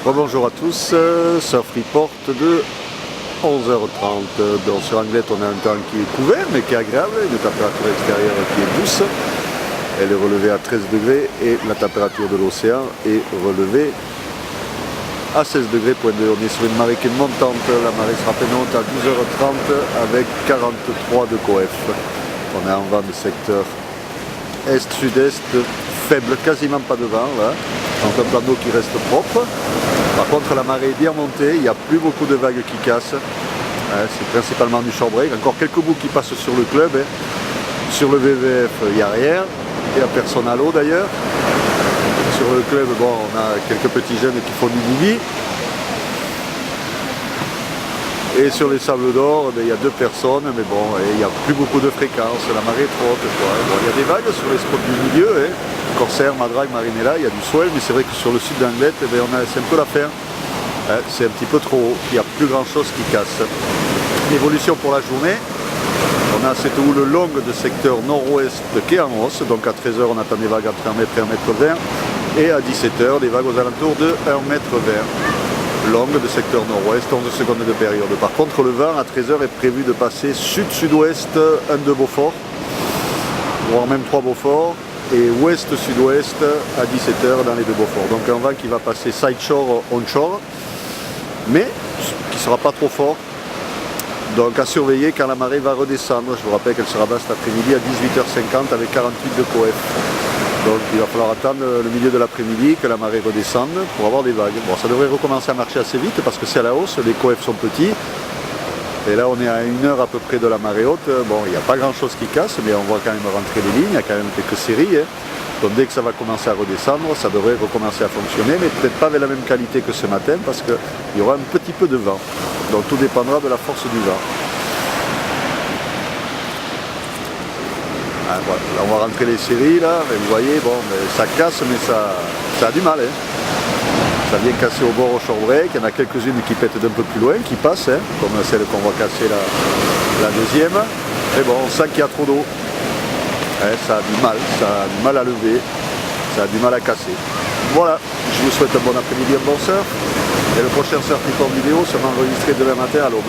Bonjour à tous, Surf Report de 11h30. Donc sur Anglette on a un temps qui est couvert mais qui est agréable, une température extérieure qui est douce. Elle est relevée à 13 degrés et la température de l'océan est relevée à 16 degrés. On est sur une marée qui est montante, la marée sera pénante à 12h30 avec 43 de coef. On est en vent de secteur est-sud-est, faible, quasiment pas de vent là. Donc un plan d'eau qui reste propre. Par contre la marée est bien montée, il n'y a plus beaucoup de vagues qui cassent. C'est principalement du shore break. Encore quelques bouts qui passent sur le club. Sur le VVF il n'y a rien. Il n'y a personne à l'eau d'ailleurs. Sur le club bon, on a quelques petits jeunes qui font du boogie. Et sur les sables d'or, il y a 2 personnes, mais bon, il n'y a plus beaucoup de fréquence, la marée est trop haute. Bon, il y a des vagues sur les spots du milieu, Corsair, Madrague, Marinella, il y a du swell, mais c'est vrai que sur le sud d'Anglette, c'est un peu l'affaire. C'est un petit peu trop haut, il n'y a plus grand chose qui casse. L'évolution pour la journée, on a cette houle longue de secteur nord-ouest qui est en hausse, donc à 13h on attend des vagues entre 1 m et 1 m 20, et à 17h des vagues aux alentours de 1 m 20. Longue de secteur nord-ouest, 11 secondes de période. Par contre le vent à 13h est prévu de passer sud-sud-ouest, 1 de Beaufort, voire même 3 Beaufort, et ouest-sud-ouest à 17h dans les 2 Beaufort. Donc un vent qui va passer side-shore, on-shore, mais qui ne sera pas trop fort. Donc à surveiller quand la marée va redescendre. Je vous rappelle qu'elle sera basse cet après-midi à 18h50 avec 48 de coef. Donc il va falloir attendre le milieu de l'après-midi que la marée redescende pour avoir des vagues. Bon, ça devrait recommencer à marcher assez vite parce que c'est à la hausse, les coefs sont petits. Et là on est à 1 heure à peu près de la marée haute. Bon, il n'y a pas grand chose qui casse, mais on voit quand même rentrer les lignes, il y a quand même quelques séries. Donc dès que ça va commencer à redescendre, ça devrait recommencer à fonctionner, mais peut-être pas avec la même qualité que ce matin parce qu'il y aura un petit peu de vent. Donc tout dépendra de la force du vent. Voilà. Là, on va rentrer les séries là, et vous voyez, bon, ça casse mais ça a du mal. Ça vient casser au bord au shore break, il y en a quelques-unes qui pètent d'un peu plus loin, qui passent, comme celle qu'on va casser la deuxième. Mais bon, on sent qu'il y a trop d'eau. Ça a du mal à lever, ça a du mal à casser. Voilà, je vous souhaite un bon après-midi, un bon surf. Et le prochain surf report vidéo sera enregistré demain matin à l'aube.